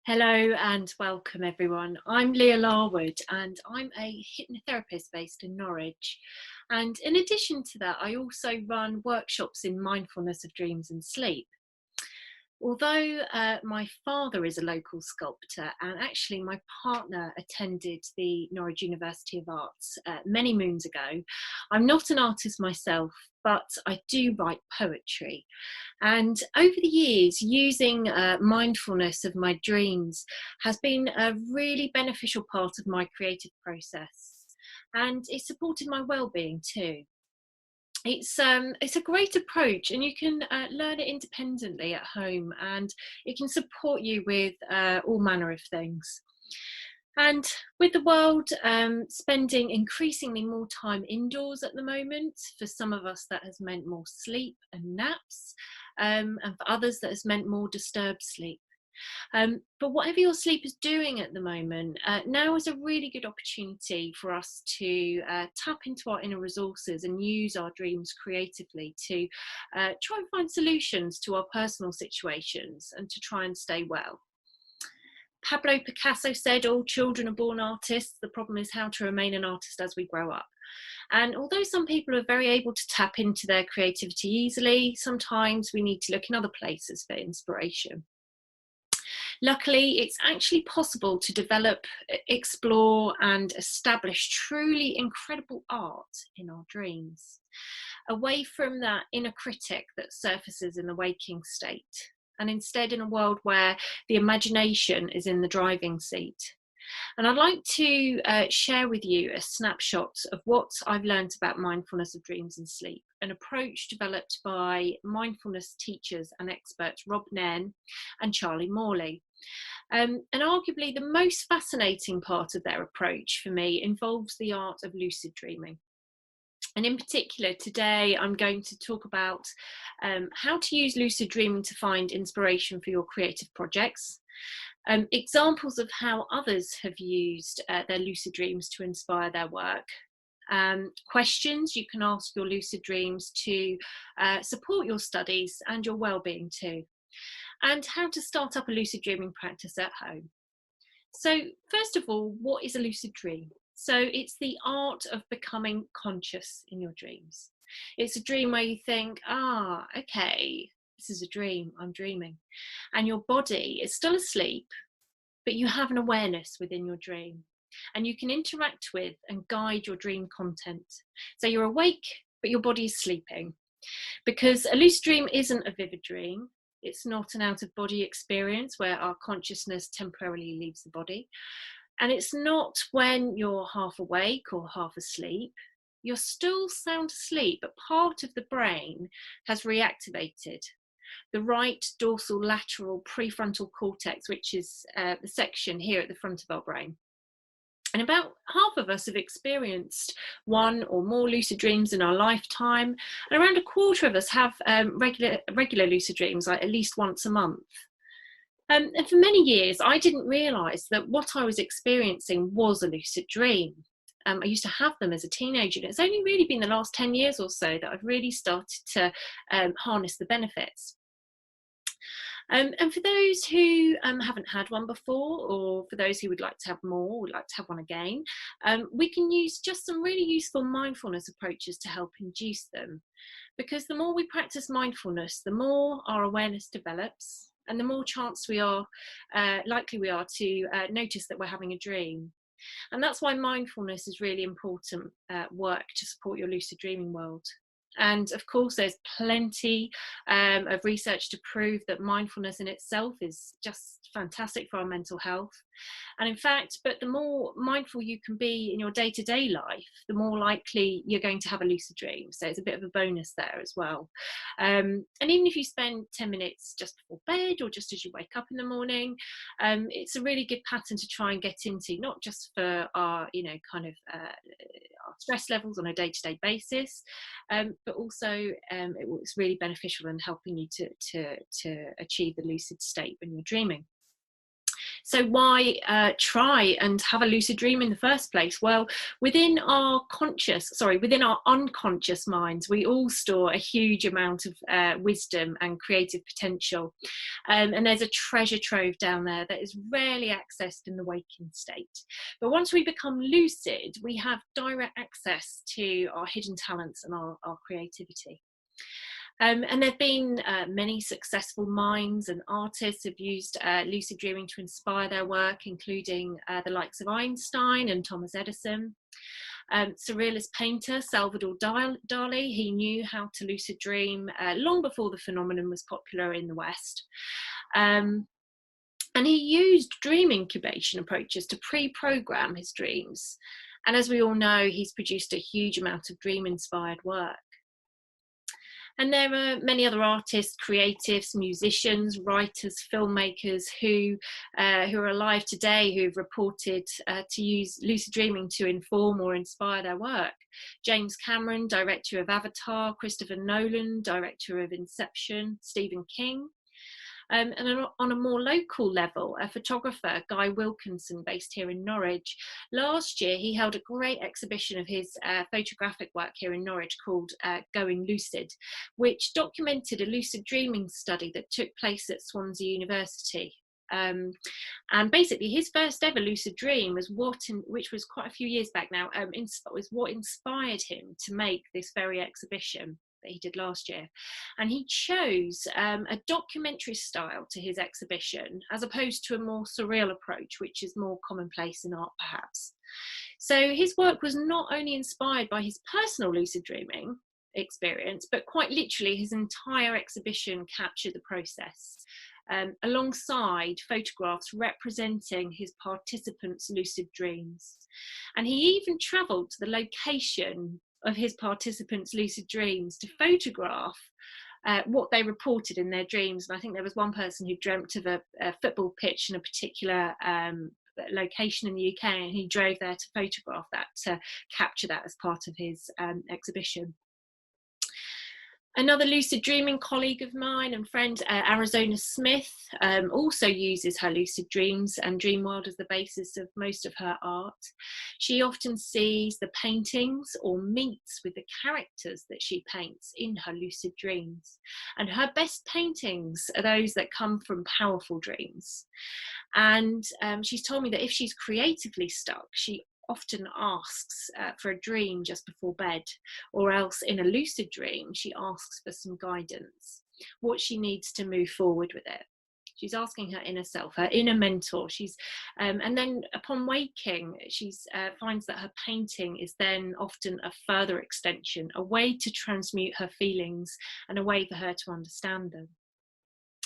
Hello and welcome everyone. I'm Leah Larwood and I'm a hypnotherapist based in Norwich. And in addition to that, I also run workshops in mindfulness of dreams and sleep. Although my father is a local sculptor and actually my partner attended the Norwich University of Arts many moons ago, I'm not an artist myself, but I do write poetry. And over the years, using mindfulness of my dreams has been a really beneficial part of my creative process. And it supported my well-being too. It's a great approach, and you can learn it independently at home, and it can support you with all manner of things. And with the world spending increasingly more time indoors at the moment, for some of us that has meant more sleep and naps, and for others that has meant more disturbed sleep. But whatever your sleep is doing at the moment, now is a really good opportunity for us to tap into our inner resources and use our dreams creatively to try and find solutions to our personal situations and to try and stay well. Pablo Picasso said, "All children are born artists. The problem is how to remain an artist as we grow up." And although some people are very able to tap into their creativity easily, sometimes we need to look in other places for inspiration. Luckily, it's actually possible to develop, explore, and establish truly incredible art in our dreams, away from that inner critic that surfaces in the waking state, and instead in a world where the imagination is in the driving seat. And I'd like to share with you a snapshot of what I've learned about mindfulness of dreams and sleep, an approach developed by mindfulness teachers and experts Rob Nairn and Charlie Morley. And arguably the most fascinating part of their approach for me involves the art of lucid dreaming. And in particular, today I'm going to talk about how to use lucid dreaming to find inspiration for your creative projects, examples of how others have used their lucid dreams to inspire their work, questions you can ask your lucid dreams to support your studies and your well-being too, and how to start up a lucid dreaming practice at home. So first of all, what is a lucid dream? So it's the art of becoming conscious in your dreams. It's a dream where you think, okay, this is a dream, I'm dreaming. And your body is still asleep, but you have an awareness within your dream. And you can interact with and guide your dream content. So you're awake, but your body is sleeping. Because a lucid dream isn't a vivid dream. It's not an out-of-body experience where our consciousness temporarily leaves the body. And it's not when you're half awake or half asleep. You're still sound asleep, but part of the brain has reactivated. The right dorsal lateral prefrontal cortex, which is the section here at the front of our brain. And about half of us have experienced one or more lucid dreams in our lifetime. And around a quarter of us have regular lucid dreams, like at least once a month. And for many years, I didn't realise that what I was experiencing was a lucid dream. I used to have them as a teenager, and it's only really been the last 10 years or so that I've really started to harness the benefits. And for those who haven't had one before, or for those who would like to have more, would like to have one again, we can use just some really useful mindfulness approaches to help induce them. Because the more we practice mindfulness, the more our awareness develops, and the more chance we are, likely we are to notice that we're having a dream. And that's why mindfulness is really important work to support your lucid dreaming world. And of course, there's plenty of research to prove that mindfulness in itself is just fantastic for our mental health. And in fact, but the more mindful you can be in your day-to-day life, the more likely you're going to have a lucid dream. So it's a bit of a bonus there as well. And even if you spend 10 minutes just before bed or just as you wake up in the morning, it's a really good pattern to try and get into, not just for our, our stress levels on a day-to-day basis, but also it's really beneficial in helping you to achieve the lucid state when you're dreaming. So why try and have a lucid dream in the first place? Well, within our unconscious minds, we all store a huge amount of wisdom and creative potential. And there's a treasure trove down there that is rarely accessed in the waking state. But once we become lucid, we have direct access to our hidden talents and our creativity. And there have been many successful minds and artists have used lucid dreaming to inspire their work, including the likes of Einstein and Thomas Edison. Surrealist painter Salvador Dali, he knew how to lucid dream long before the phenomenon was popular in the West. And he used dream incubation approaches to pre-program his dreams. And as we all know, he's produced a huge amount of dream-inspired work. And there are many other artists, creatives, musicians, writers, filmmakers who are alive today who've reported to use lucid dreaming to inform or inspire their work. James Cameron, director of Avatar; Christopher Nolan, director of Inception; Stephen King. And on a more local level, a photographer, Guy Wilkinson, based here in Norwich, last year he held a great exhibition of his photographic work here in Norwich called Going Lucid, which documented a lucid dreaming study that took place at Swansea University. And basically his first ever lucid dream was which was quite a few years back now, was what inspired him to make this very exhibition that he did last year. And he chose a documentary style to his exhibition as opposed to a more surreal approach, which is more commonplace in art perhaps. So his work was not only inspired by his personal lucid dreaming experience, but quite literally his entire exhibition captured the process, alongside photographs representing his participants' lucid dreams. And he even travelled to the location of his participants' lucid dreams to photograph what they reported in their dreams. And I think there was one person who dreamt of a football pitch in a particular location in the UK, and he drove there to photograph that, to capture that as part of his exhibition. Another lucid dreaming colleague of mine and friend, Arizona Smith, also uses her lucid dreams and dream world as the basis of most of her art. She often sees the paintings or meets with the characters that she paints in her lucid dreams. And her best paintings are those that come from powerful dreams. And she's told me that if she's creatively stuck, she often asks for a dream just before bed, or else in a lucid dream she asks for some guidance, what she needs to move forward with it. She's asking her inner self, her inner mentor. And then upon waking, she finds that her painting is then often a further extension, a way to transmute her feelings and a way for her to understand them.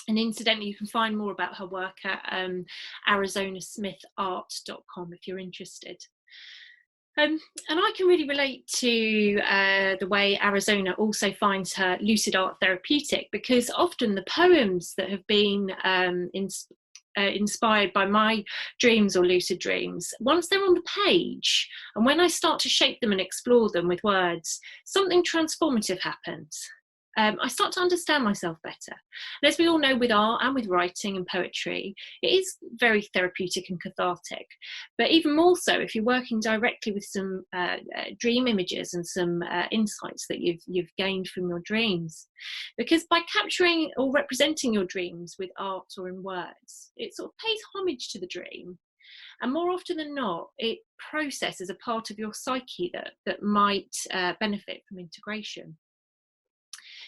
And incidentally, you can find more about her work at arizonasmithart.com if you're interested. And I can really relate to the way Arizona also finds her lucid art therapeutic, because often the poems that have been inspired by my dreams or lucid dreams, once they're on the page, and when I start to shape them and explore them with words, something transformative happens. I start to understand myself better. And as we all know, with art and with writing and poetry, it is very therapeutic and cathartic. But even more so if you're working directly with some dream images and some insights that you've gained from your dreams. Because by capturing or representing your dreams with art or in words, it sort of pays homage to the dream. And more often than not, it processes a part of your psyche that might benefit from integration.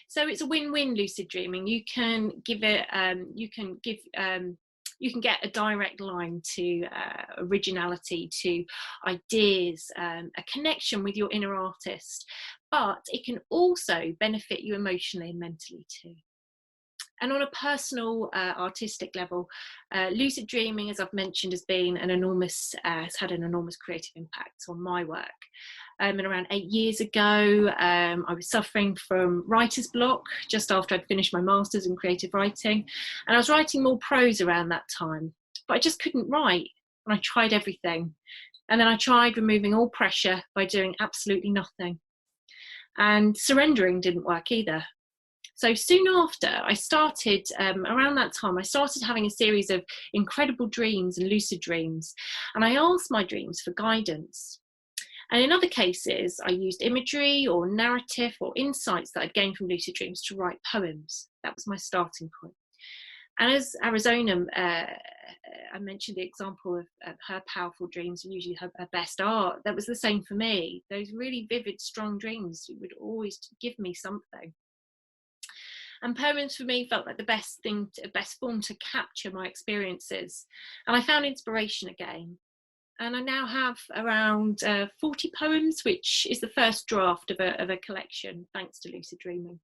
So it's a win-win, lucid dreaming. You can give it, you can get a direct line to originality, to ideas, a connection with your inner artist, but it can also benefit you emotionally and mentally too. And on a personal artistic level, lucid dreaming, as I've mentioned, has had an enormous creative impact on my work. And around 8 years ago, I was suffering from writer's block just after I'd finished my master's in creative writing. And I was writing more prose around that time, but I just couldn't write. And I tried everything. And then I tried removing all pressure by doing absolutely nothing. And surrendering didn't work either. So soon after I started, around that time, I started having a series of incredible dreams and lucid dreams. And I asked my dreams for guidance. And in other cases, I used imagery or narrative or insights that I'd gained from lucid dreams to write poems. That was my starting point. And as Arizona, I mentioned the example of her powerful dreams and usually her best art. That was the same for me. Those really vivid, strong dreams would always give me something. And poems for me felt like the best form to capture my experiences. And I found inspiration again. And I now have around 40 poems, which is the first draft of a collection, thanks to lucid dreaming.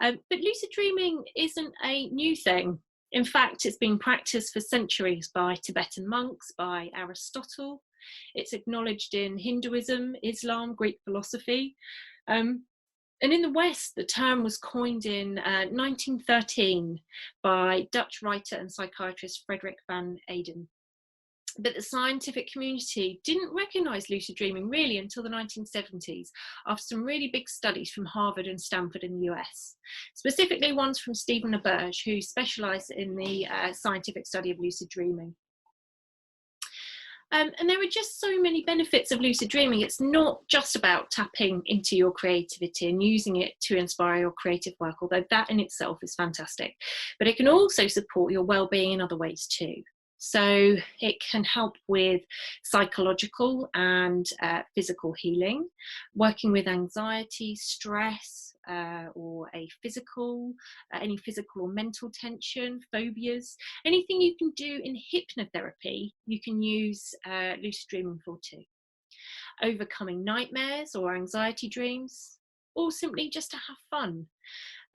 But lucid dreaming isn't a new thing. In fact, it's been practiced for centuries by Tibetan monks, by Aristotle. It's acknowledged in Hinduism, Islam, Greek philosophy. And in the West, the term was coined in 1913 by Dutch writer and psychiatrist Frederick van Eden. But the scientific community didn't recognise lucid dreaming really until the 1970s, after some really big studies from Harvard and Stanford in the US, specifically ones from Stephen LaBerge, who specialised in the scientific study of lucid dreaming. And there are just so many benefits of lucid dreaming. It's not just about tapping into your creativity and using it to inspire your creative work, although that in itself is fantastic. But it can also support your well-being in other ways too. So it can help with psychological and physical healing, working with anxiety, stress, or any physical or mental tension, phobias. Anything you can do in hypnotherapy, you can use lucid dreaming for too. Overcoming nightmares or anxiety dreams, or simply just to have fun.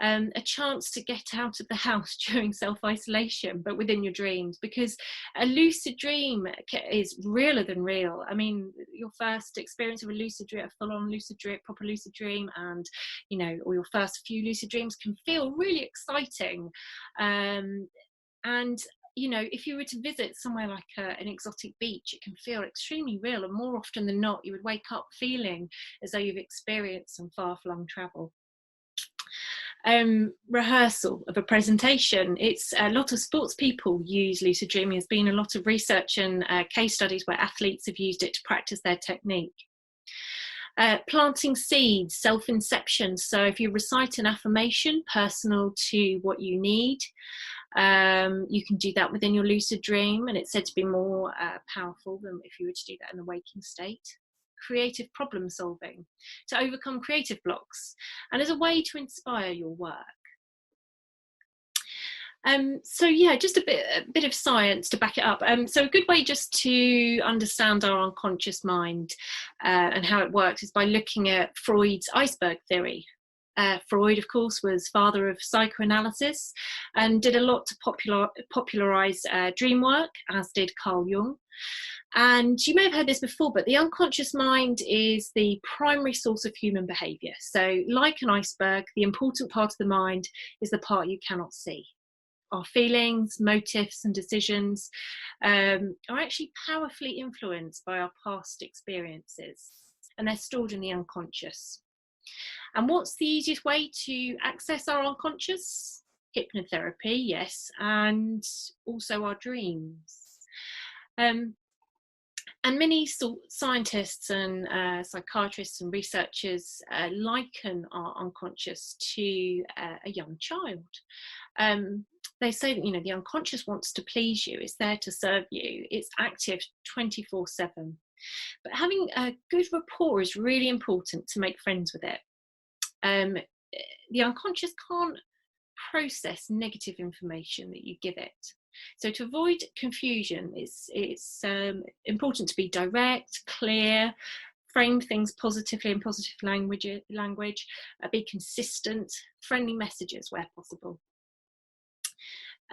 A chance to get out of the house during self-isolation, but within your dreams, because a lucid dream is realer than real. I mean, your first experience of a lucid dream, a full-on lucid dream, proper lucid dream, and or your first few lucid dreams can feel really exciting. And if you were to visit somewhere like an exotic beach, it can feel extremely real, and more often than not, you would wake up feeling as though you've experienced some far-flung travel. Rehearsal of a presentation. It's a lot of sports people use lucid dreaming. There's been a lot of research and case studies where athletes have used it to practice their technique. Planting seeds, self-inception. So if you recite an affirmation personal to what you need, you can do that within your lucid dream, and it's said to be more powerful than if you were to do that in the waking state. Creative problem solving, to overcome creative blocks, and as a way to inspire your work. So yeah, just a bit of science to back it up. So a good way just to understand our unconscious mind and how it works is by looking at Freud's iceberg theory. Freud, of course, was father of psychoanalysis and did a lot to popularise dream work, as did Carl Jung. And you may have heard this before, but the unconscious mind is the primary source of human behaviour. So like an iceberg, the important part of the mind is the part you cannot see. Our feelings, motives and decisions are actually powerfully influenced by our past experiences, and they're stored in the unconscious. And what's the easiest way to access our unconscious? Hypnotherapy, yes, and also our dreams. And many scientists and psychiatrists and researchers liken our unconscious to a young child. They say that, the unconscious wants to please you, it's there to serve you, it's active 24/7. But having a good rapport is really important to make friends with it. The unconscious can't process negative information that you give it. So to avoid confusion, it's important to be direct, clear, frame things positively in positive language, be consistent, friendly messages where possible.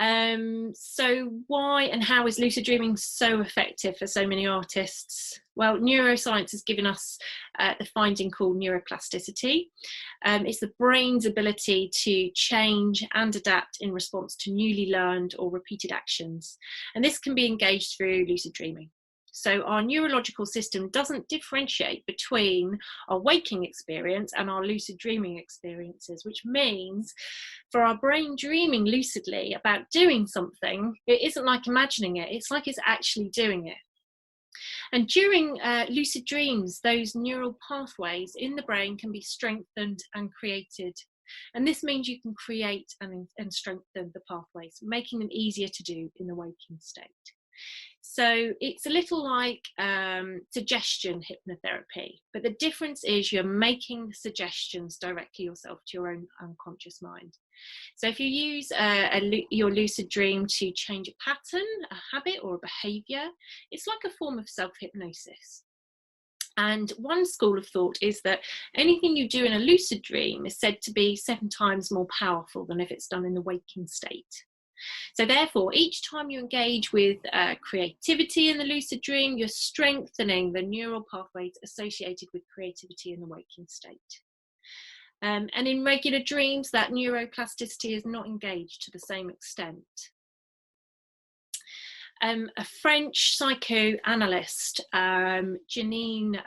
So why and how is lucid dreaming so effective for so many artists? Well, neuroscience has given us the finding called neuroplasticity. It's the brain's ability to change and adapt in response to newly learned or repeated actions. And this can be engaged through lucid dreaming. So our neurological system doesn't differentiate between our waking experience and our lucid dreaming experiences, which means for our brain dreaming lucidly about doing something, it isn't like imagining it, it's like it's actually doing it. And during lucid dreams, those neural pathways in the brain can be strengthened and created. And this means you can create and strengthen the pathways, making them easier to do in the waking state. So it's a little like suggestion hypnotherapy, but the difference is you're making the suggestions directly yourself to your own unconscious mind. So if you use your lucid dream to change a pattern, a habit, or a behaviour, it's like a form of self-hypnosis. And one school of thought is that anything you do in a lucid dream is said to be 7 times more powerful than if it's done in the waking state. So therefore, each time you engage with creativity in the lucid dream, you're strengthening the neural pathways associated with creativity in the waking state. And in regular dreams, that neuroplasticity is not engaged to the same extent. A French psychoanalyst, Janine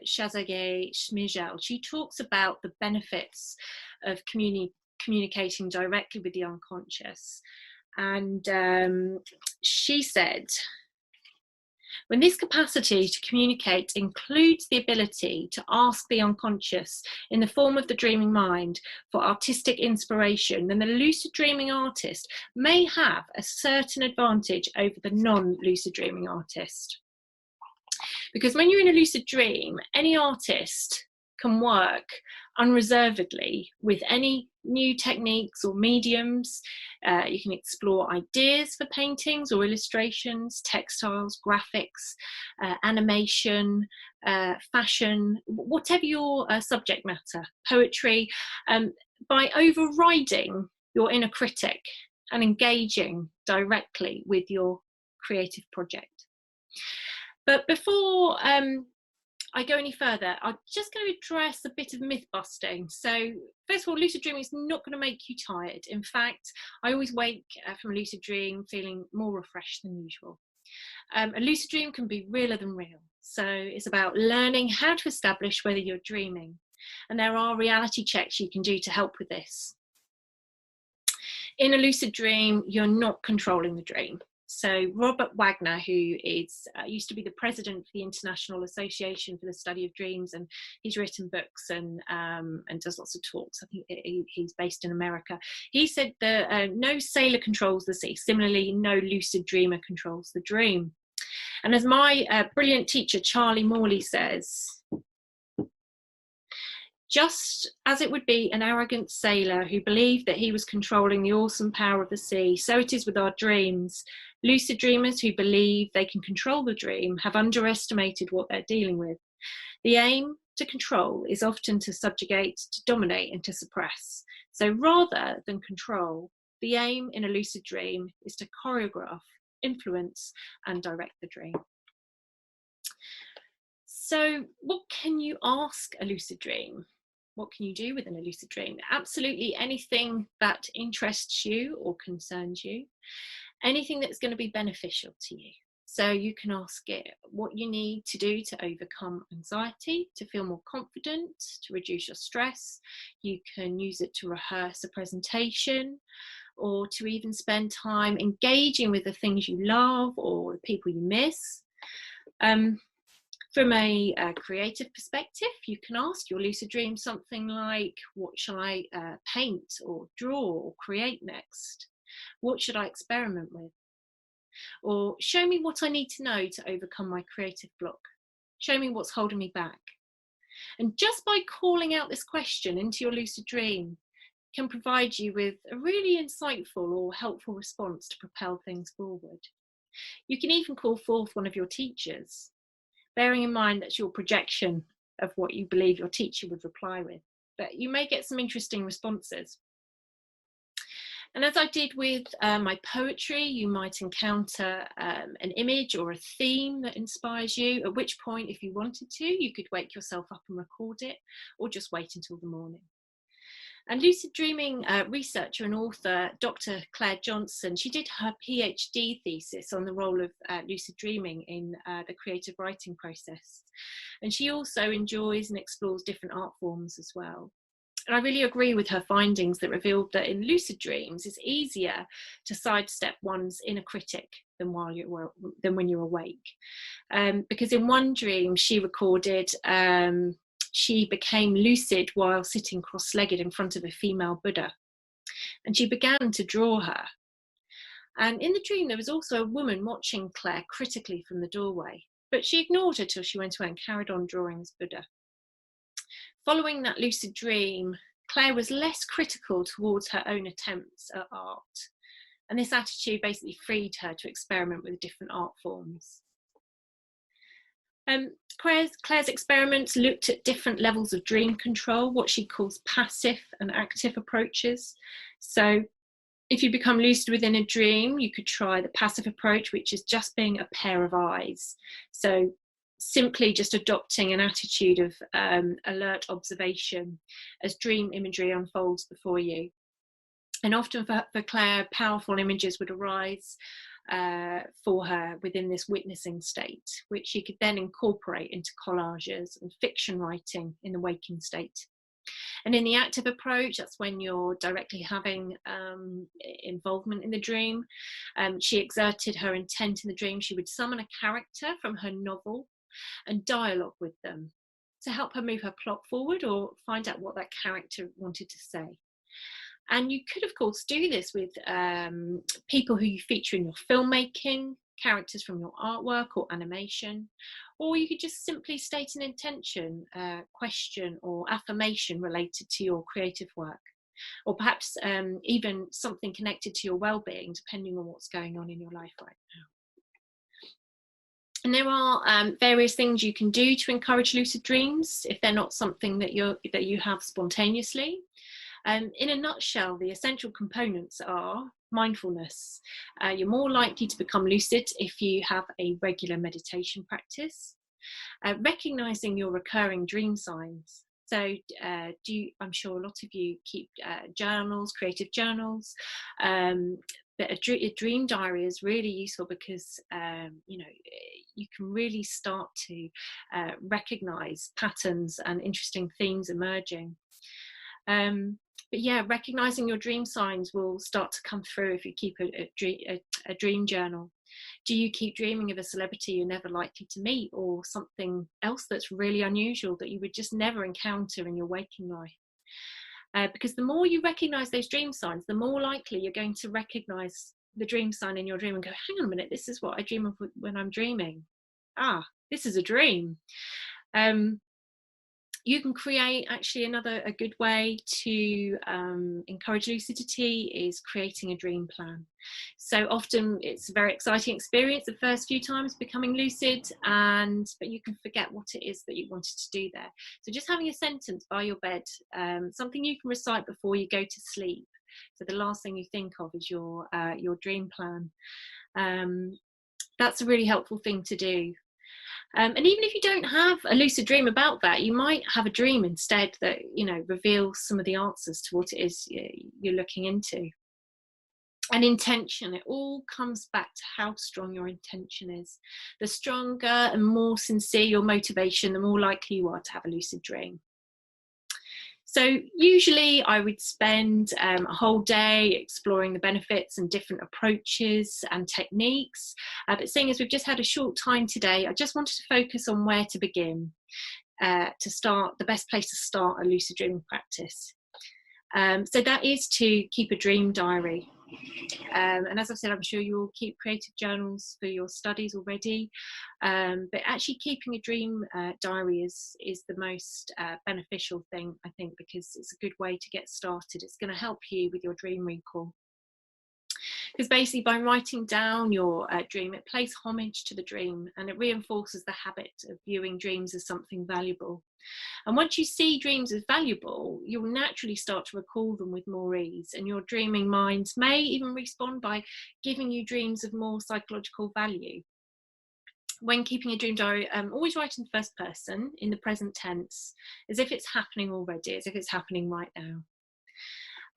Chazaguet-Schmigel, she talks about the benefits of communicating directly with the unconscious. And she said, when this capacity to communicate includes the ability to ask the unconscious in the form of the dreaming mind for artistic inspiration, then the lucid dreaming artist may have a certain advantage over the non-lucid dreaming artist. Because when you're in a lucid dream, any artist can work unreservedly with any new techniques or mediums. You can explore ideas for paintings or illustrations, textiles, graphics, animation, fashion, whatever your subject matter, poetry, by overriding your inner critic and engaging directly with your creative project. But before I go any further, I'm just going to address a bit of myth busting. So first of all, lucid dreaming is not going to make you tired. In fact, I always wake from a lucid dream feeling more refreshed than usual. A lucid dream can be realer than real. So it's about learning how to establish whether you're dreaming. And there are reality checks you can do to help with this. In a lucid dream, you're not controlling the dream. So Robert Wagner, who is used to be the president of the International Association for the Study of Dreams, and he's written books and does lots of talks. I think he's based in America. He said that no sailor controls the sea. Similarly, no lucid dreamer controls the dream. And as my brilliant teacher, Charlie Morley, says, just as it would be an arrogant sailor who believed that he was controlling the awesome power of the sea, so it is with our dreams. Lucid dreamers who believe they can control the dream have underestimated what they're dealing with. The aim to control is often to subjugate, to dominate, and to suppress. So rather than control, the aim in a lucid dream is to choreograph, influence, and direct the dream. So what can you ask a lucid dream? What can you do within a lucid dream? Absolutely anything that interests you or concerns you, anything that's going to be beneficial to you. So you can ask it what you need to do to overcome anxiety, to feel more confident, to reduce your stress. You can use it to rehearse a presentation, or to even spend time engaging with the things you love or the people you miss. From a creative perspective, you can ask your lucid dream something like, what shall I paint or draw or create next? What should I experiment with? Or show me what I need to know to overcome my creative block. Show me what's holding me back. And just by calling out this question into your lucid dream can provide you with a really insightful or helpful response to propel things forward. You can even call forth one of your teachers, bearing in mind that's your projection of what you believe your teacher would reply with. But you may get some interesting responses. And as I did with my poetry, you might encounter an image or a theme that inspires you, at which point, if you wanted to, you could wake yourself up and record it, or just wait until the morning. And lucid dreaming researcher and author Dr. Claire Johnson, she did her PhD thesis on the role of lucid dreaming in the creative writing process. And she also enjoys and explores different art forms as well. And I really agree with her findings that revealed that in lucid dreams, it's easier to sidestep one's inner critic than when you're awake. Because in one dream, she recorded she became lucid while sitting cross-legged in front of a female Buddha, and she began to draw her. And in the dream, there was also a woman watching Claire critically from the doorway, but she ignored her till she went away and carried on drawing as Buddha. Following that lucid dream, Claire was less critical towards her own attempts at art, and this attitude basically freed her to experiment with different art forms. Claire's experiments looked at different levels of dream control, what she calls passive and active approaches. So if you become lucid within a dream, you could try the passive approach, which is just being a pair of eyes. So simply just adopting an attitude of alert observation as dream imagery unfolds before you. And often for Claire, powerful images would arise for her within this witnessing state, which she could then incorporate into collages and fiction writing in the waking state. And in the active approach, that's when you're directly having involvement in the dream. She exerted her intent in the dream. She would summon a character from her novel and dialogue with them to help her move her plot forward or find out what that character wanted to say. And you could, of course, do this with people who you feature in your filmmaking, characters from your artwork or animation, or you could just simply state an intention, question or affirmation related to your creative work, or perhaps even something connected to your well-being, depending on what's going on in your life right now. And there are various things you can do to encourage lucid dreams if they're not something that you have spontaneously. In a nutshell, the essential components are mindfulness. You're more likely to become lucid if you have a regular meditation practice. Recognizing your recurring dream signs. So I'm sure a lot of you keep journals, creative journals. But a dream diary is really useful because you can really start to recognize patterns and interesting themes emerging. But yeah, recognizing your dream signs will start to come through if you keep a dream journal. Do you keep dreaming of a celebrity you're never likely to meet, or something else that's really unusual that you would just never encounter in your waking life? Because the more you recognize those dream signs, the more likely you're going to recognize the dream sign in your dream and go, hang on a minute, this is what I dream of when I'm dreaming. This is a dream. You can create, actually, a good way to encourage lucidity is creating a dream plan. So often it's a very exciting experience the first few times becoming lucid, but you can forget what it is that you wanted to do there. So just having a sentence by your bed, something you can recite before you go to sleep. So the last thing you think of is your dream plan. That's a really helpful thing to do. And even if you don't have a lucid dream about that, you might have a dream instead that, reveals some of the answers to what it is you're looking into. And intention, it all comes back to how strong your intention is. The stronger and more sincere your motivation, the more likely you are to have a lucid dream. So usually I would spend a whole day exploring the benefits and different approaches and techniques. But seeing as we've just had a short time today, I just wanted to focus on where to begin to start, the best place to start a lucid dreaming practice. So that is to keep a dream diary. And as I've said, I'm sure you will keep creative journals for your studies already, but actually keeping a dream diary is the most beneficial thing, I think, because it's a good way to get started. It's going to help you with your dream recall. Because basically by writing down your dream, it pays homage to the dream and it reinforces the habit of viewing dreams as something valuable. And once you see dreams as valuable, you'll naturally start to recall them with more ease, and your dreaming minds may even respond by giving you dreams of more psychological value. When keeping a dream diary, always write in the first person in the present tense, as if it's happening already, as if it's happening right now.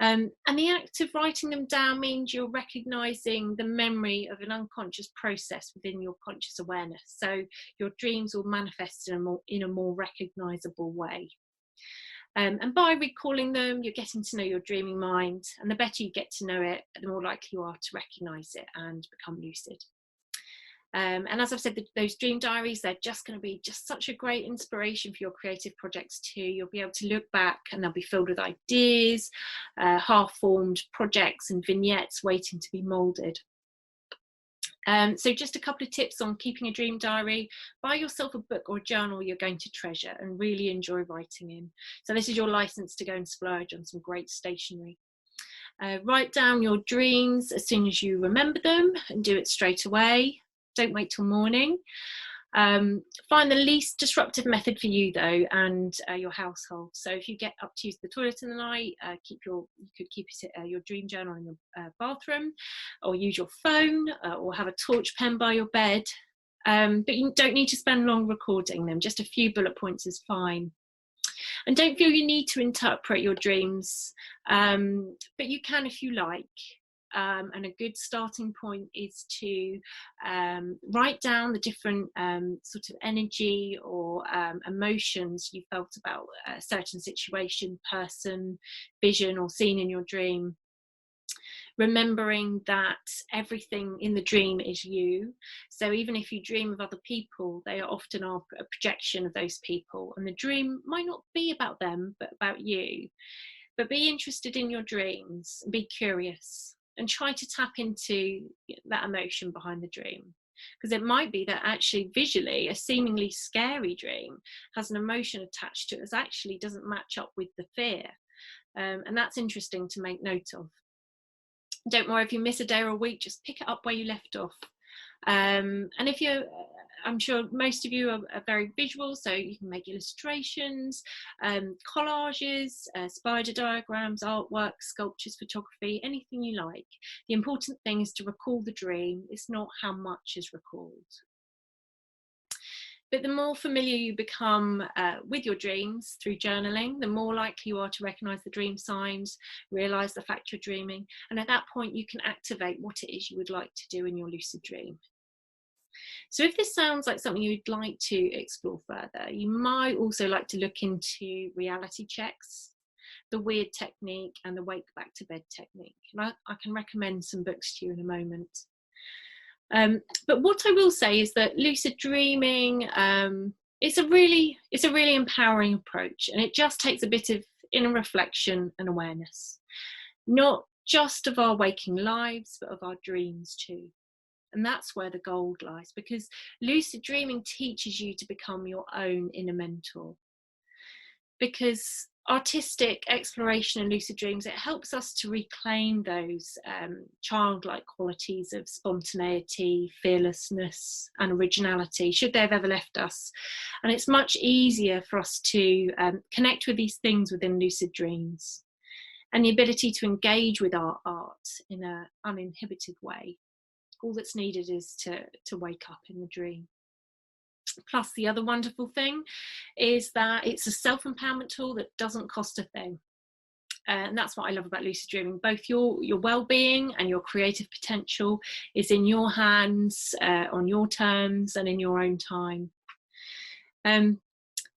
And the act of writing them down means you're recognising the memory of an unconscious process within your conscious awareness. So your dreams will manifest in a more recognisable way. And by recalling them, you're getting to know your dreaming mind, and the better you get to know it, the more likely you are to recognise it and become lucid. And as I've said, those dream diaries, they're just going to be just such a great inspiration for your creative projects too. You'll be able to look back and they'll be filled with ideas, half-formed projects and vignettes waiting to be moulded. So just a couple of tips on keeping a dream diary. Buy yourself a book or a journal you're going to treasure and really enjoy writing in. So this is your license to go and splurge on some great stationery. Write down your dreams as soon as you remember them and do it straight away. Don't wait till morning. Find the least disruptive method for you though, and your household. So if you get up to use the toilet in the night, you could keep your dream journal in your bathroom, or use your phone, or have a torch pen by your bed. But you don't need to spend long recording them. Just a few bullet points is fine. And don't feel you need to interpret your dreams, but you can if you like. And a good starting point is to write down the different sort of energy or emotions you felt about a certain situation, person, vision, or scene in your dream. Remembering that everything in the dream is you. So even if you dream of other people, they are often a projection of those people. And the dream might not be about them, but about you. But be interested in your dreams, be curious, and try to tap into that emotion behind the dream. Because it might be that actually visually a seemingly scary dream has an emotion attached to it that actually doesn't match up with the fear. And that's interesting to make note of. Don't worry if you miss a day or a week, just pick it up where you left off. And if you're, I'm sure most of you are very visual, so you can make illustrations, collages, spider diagrams, artwork, sculptures, photography, anything you like. The important thing is to recall the dream. It's not how much is recalled. But the more familiar you become with your dreams through journaling, the more likely you are to recognise the dream signs, realise the fact you're dreaming, and at that point you can activate what it is you would like to do in your lucid dream. So if this sounds like something you'd like to explore further, you might also like to look into reality checks, the weird technique, and the wake back to bed technique. And I can recommend some books to you in a moment. But what I will say is that lucid dreaming, it's a really empowering approach, and it just takes a bit of inner reflection and awareness, not just of our waking lives, but of our dreams too. And that's where the gold lies, because lucid dreaming teaches you to become your own inner mentor. Because artistic exploration and lucid dreams, it helps us to reclaim those childlike qualities of spontaneity, fearlessness, and originality, should they have ever left us. And it's much easier for us to connect with these things within lucid dreams, and the ability to engage with our art in an uninhibited way. All that's needed is to wake up in the dream. Plus, the other wonderful thing is that it's a self-empowerment tool that doesn't cost a thing. And that's what I love about lucid dreaming. Both your well-being and your creative potential is in your hands, on your terms, and in your own time. And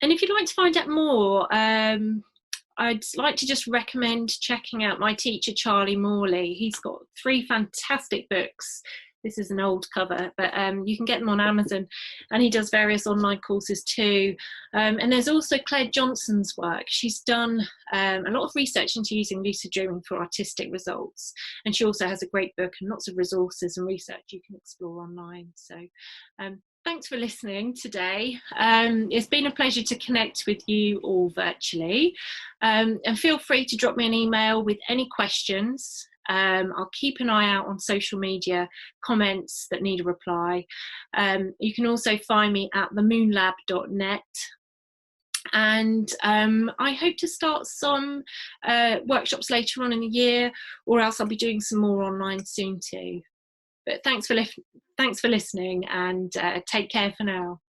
if you'd like to find out more, I'd like to just recommend checking out my teacher, Charlie Morley. He's got 3 fantastic books. This is an old cover, but you can get them on Amazon, and he does various online courses too. And there's also Claire Johnson's work. She's done a lot of research into using lucid dreaming for artistic results, and she also has a great book and lots of resources and research you can explore online. So thanks for listening today. It's been a pleasure to connect with you all virtually, and feel free to drop me an email with any questions. I'll keep an eye out on social media comments that need a reply. You can also find me at themoonlab.net, and I hope to start some workshops later on in the year, or else I'll be doing some more online soon too. But thanks for listening, and take care for now.